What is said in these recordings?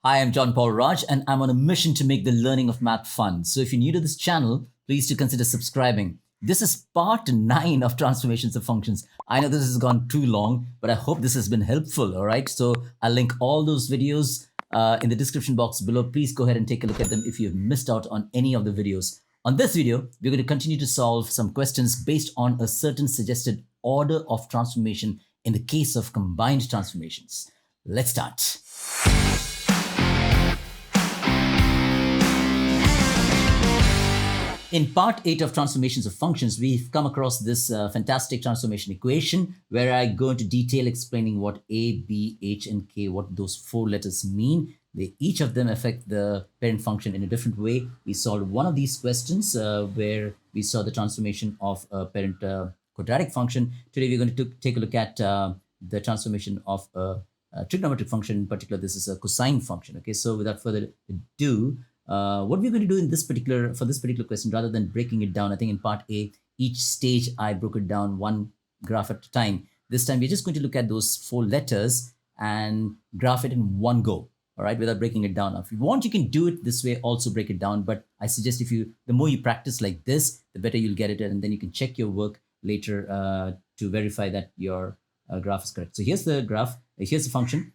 I am John Paul Raj, and I'm on a mission to make the learning of math fun. So if you're new to this channel, please do consider subscribing. This is part 9 of transformations of functions. I know this has gone too long, but I hope this has been helpful, all right? So I'll link all those videos in the description box below. Please go ahead and take a look at them if you've missed out on any of the videos. On this video, we're going to continue to solve some questions based on a certain suggested order of transformation in the case of combined transformations. Let's start. In part 8 of transformations of functions, we've come across this fantastic transformation equation where I go into detail explaining what A, B, H, and K, what those 4 letters mean. Each of them affect the parent function in a different way. We solved one of these questions where we saw the transformation of a parent quadratic function. Today we're going to take a look at the transformation of a trigonometric function. In particular, this is a cosine function. Okay, so without further ado, what we're going to do in this particular question, rather than breaking it down, I think in part A, each stage I broke it down one graph at a time. This time we're just going to look at those 4 letters and graph it in one go, all right, without breaking it down. Now, if you want, you can do it this way, also break it down. But I suggest the more you practice like this, the better you'll get it, and then you can check your work later to verify that your graph is correct. So here's the graph. Here's the function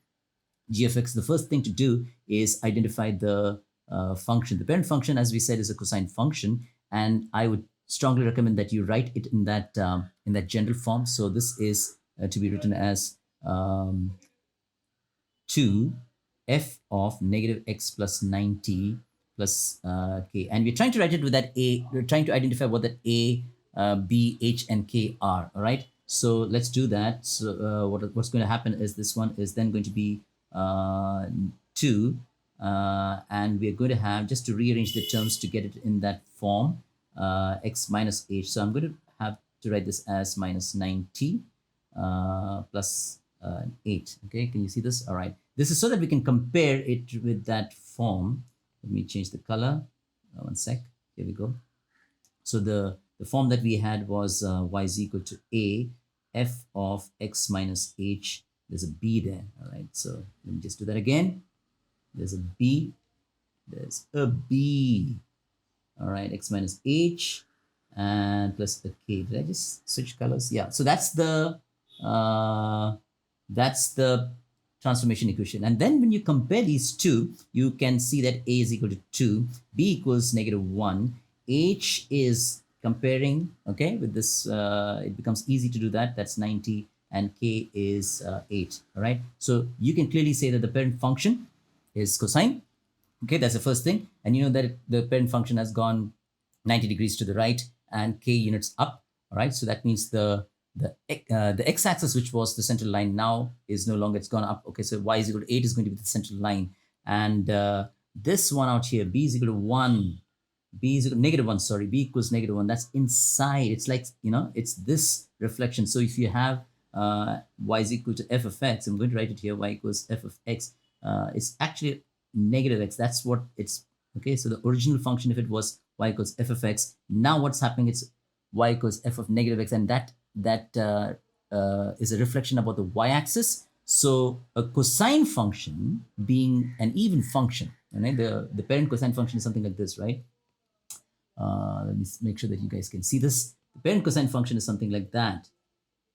g of x. The first thing to do is identify the function. The parent function, as we said, is a cosine function, and I would strongly recommend that you write it in that general form. So this is to be written as 2 f of negative x plus 90 plus k, and we're trying to write it with that a. We're trying to identify what that a, b, h, and k are. All right. So let's do that. So what's going to happen is this one is then going to be 2. And we're going to have, just to rearrange the terms to get it in that form, x minus h. So I'm going to have to write this as minus 90 plus 8. Okay, can you see this? All right. This is so that we can compare it with that form. Let me change the color. One sec. Here we go. So the form that we had was y is equal to a f of x minus h. There's a b there. All right. So let me just do that again. There's a b, there's a b, all right, x minus h, and plus a k. Did I just switch colors? Yeah, so that's the transformation equation. And then when you compare these two, you can see that a is equal to 2, b equals -1, h is comparing, okay, with this, it becomes easy to do that. That's 90, and k is 8, all right? So you can clearly say that the parent function is cosine. Okay, that's the first thing. And you know that the parent function has gone 90 degrees to the right and k units up. All right, so that means the x-axis, which was the central line, now is no longer, it's gone up. Okay, so y is equal to 8 is going to be the central line. And this one out here, b is equal to 1, b is equal to -1, sorry, b equals -1. That's inside. It's like, it's this reflection. So if you have y is equal to f of x, I'm going to write it here, y equals f of x. It's actually -x. That's what it's, okay? So the original function, if it was y equals f of x, now what's happening, it's y equals f of -x, and that is a reflection about the y-axis. So a cosine function being an even function, right? The parent cosine function is something like this, right? Let me make sure that you guys can see this. The parent cosine function is something like that,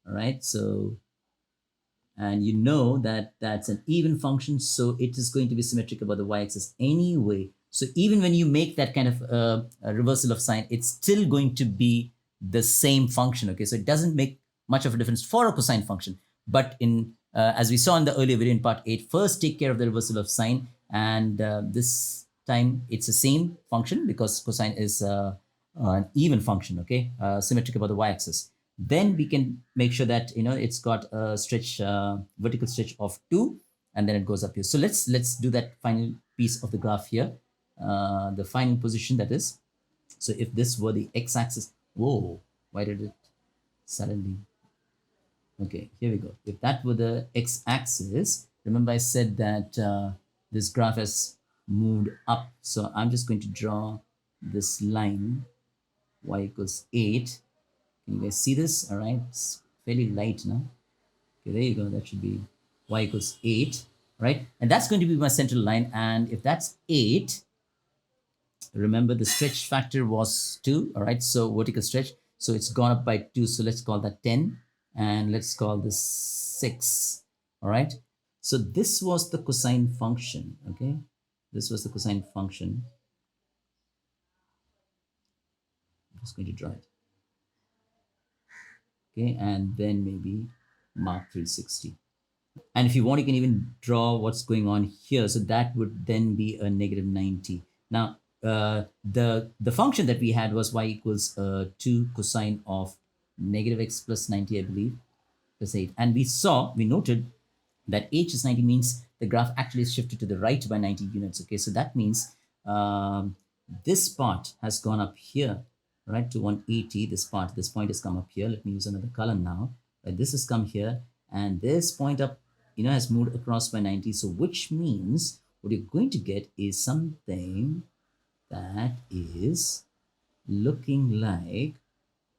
all right? So, and you know that that's an even function, so it is going to be symmetric about the y-axis anyway. So even when you make that kind of a reversal of sign, it's still going to be the same function, okay? So it doesn't make much of a difference for a cosine function. But in as we saw in the earlier video in part 8, first take care of the reversal of sign, and this time it's the same function because cosine is an even function, okay? Symmetric about the y-axis. Then we can make sure that it's got a stretch, vertical stretch of 2, and then it goes up here. So let's do that final piece of the graph here, the final position, that is. So if this were the x-axis, whoa, why did it suddenly? Okay, here we go. If that were the x-axis, remember I said that this graph has moved up. So I'm just going to draw this line, y equals 8. Can you guys see this? All right, it's fairly light now. Okay, there you go. That should be y equals 8. right? And that's going to be my central line. And if that's 8, remember the stretch factor was 2, all right? So vertical stretch, so it's gone up by 2. So let's call that 10, and let's call this 6, all right? So this was the cosine function, okay? This was the cosine function. I'm just going to draw it, okay? And then maybe mark 360. And if you want, you can even draw what's going on here. So that would then be a negative 90. Now, the function that we had was y equals 2 cosine of negative x plus 90, I believe, plus 8. And we noted that h is 90 means the graph actually is shifted to the right by 90 units. Okay, so that means this part has gone up here, right, to 180. This point has come up here. Let me use another color now. Right, this has come here, and this point up, has moved across by 90. So which means what you're going to get is something that is looking like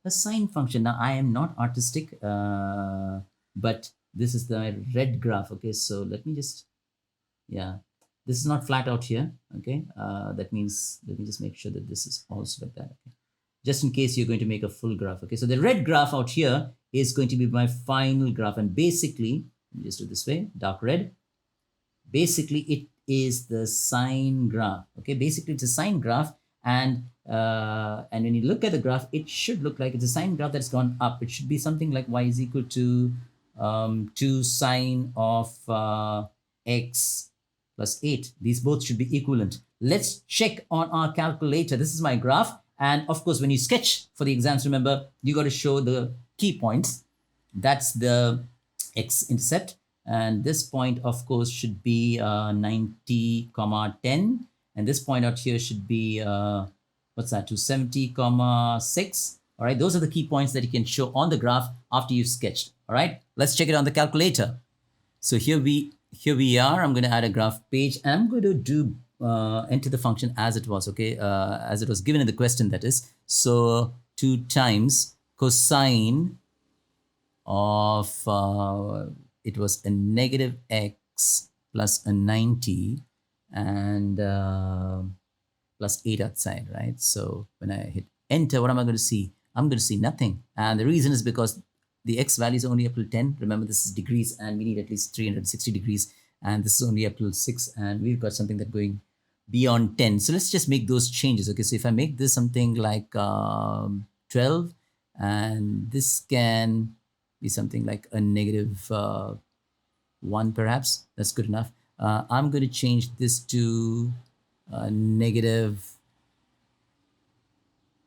a sine function. Now, I am not artistic, but this is the red graph. Okay, so let me just, yeah, this is not flat out here. Okay, that means, let me just make sure that this is also like that. Okay, just in case you're going to make a full graph. Okay, so the red graph out here is going to be my final graph, and basically, let me just do it this way, dark red. Basically, it is the sine graph. Okay, basically it's a sine graph, and when you look at the graph, it should look like it's a sine graph that's gone up. It should be something like y is equal to 2 sine of x plus 8. These both should be equivalent. Let's check on our calculator. This is my graph, and of course, when you sketch for the exams, remember, you got to show the key points. That's the x-intercept. And this point, of course, should be 90, 10. And this point out here should be, what's that, 270, 6. All right, those are the key points that you can show on the graph after you've sketched. All right, let's check it on the calculator. So here we are. I'm going to add a graph page, and I'm going to do enter the function as it was, okay, as it was given in the question, that is. So 2 times cosine of it was a negative x plus a 90 and plus 8 outside, right? So when I hit enter, what am I going to see? I'm going to see nothing. And the reason is because the x value is only up to 10. Remember, this is degrees, and we need at least 360 degrees. And this is only up to 6. And we've got something that going beyond 10. So let's just make those changes. Okay, so if I make this something like 12, and this can be something like a negative 1 perhaps, that's good enough. I'm going to change this to negative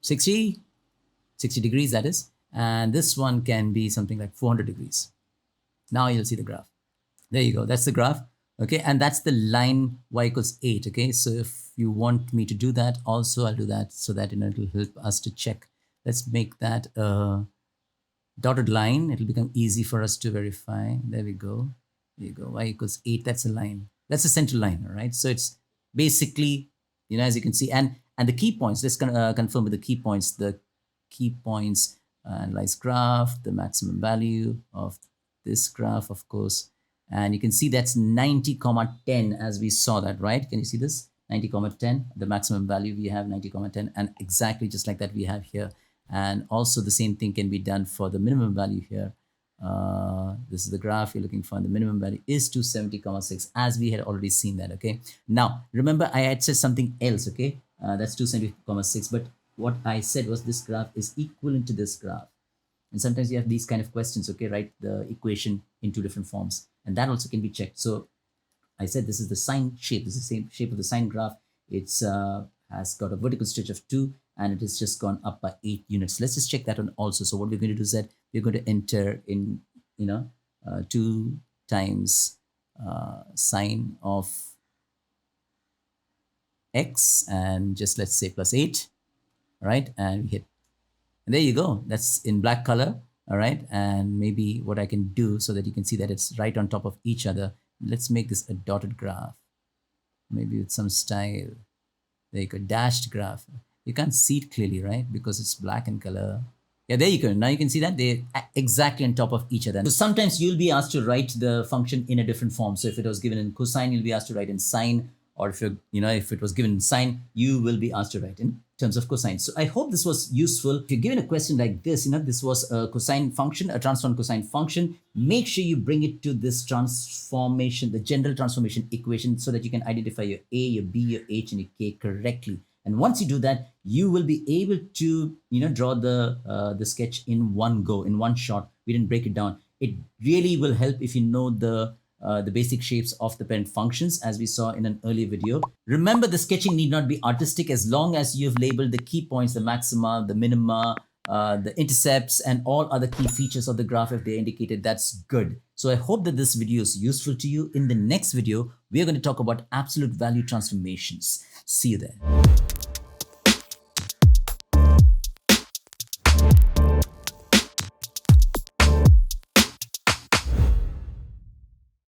60 degrees, that is. And this one can be something like 400 degrees. Now you'll see the graph. There you go. That's the graph. Okay, and that's the line y equals 8. Okay, so if you want me to do that, also I'll do that so that it'll help us to check. Let's make that a dotted line. It'll become easy for us to verify. There we go. There you go. Y equals 8. That's a line. That's a central line. All right. So it's basically, as you can see, and the key points. Let's confirm with the key points. The key points analyze graph, the maximum value of this graph, of course. And you can see that's 90, 10 as we saw that, right? Can you see this? 90, 10, the maximum value we have 90, 10, and exactly just like that we have here. And also the same thing can be done for the minimum value here. This is the graph you're looking for, and the minimum value is 270, 6, as we had already seen that, okay? Now, remember I had said something else, okay? That's 270, 6, but what I said was this graph is equivalent to this graph. And sometimes you have these kind of questions, okay? Write the equation in 2 different forms, and that also can be checked. So I said this is the sine shape. This is the same shape of the sine graph. It's has got a vertical stretch of 2, and it has just gone up by 8 units. Let's just check that one also. So what we're going to do is that we're going to enter in, 2 times sine of x, and just let's say plus 8, right? And we hit, and there you go. That's in black color, all right? And maybe what I can do so that you can see that it's right on top of each other. Let's make this a dotted graph, maybe with some style. There you go, dashed graph. You can't see it clearly, right? Because it's black in color. Yeah, there you go. Now you can see that they're exactly on top of each other. So sometimes you'll be asked to write the function in a different form. So if it was given in cosine, you'll be asked to write in sine, or if if it was given in sine, you will be asked to write in terms of cosine. So I hope this was useful. If you're given a question like this, this was a cosine function, a transform cosine function, make sure you bring it to this transformation, the general transformation equation, so that you can identify your A, your B, your H, and your K correctly. And once you do that, you will be able to draw the sketch in one go, in one shot. We didn't break it down. It really will help if you know the basic shapes of the parent functions, as we saw in an earlier video. Remember, the sketching need not be artistic as long as you've labeled the key points, the maxima, the minima, the intercepts, and all other key features of the graph. If they're indicated, that's good. So I hope that this video is useful to you. In the next video, we are going to talk about absolute value transformations. See you there.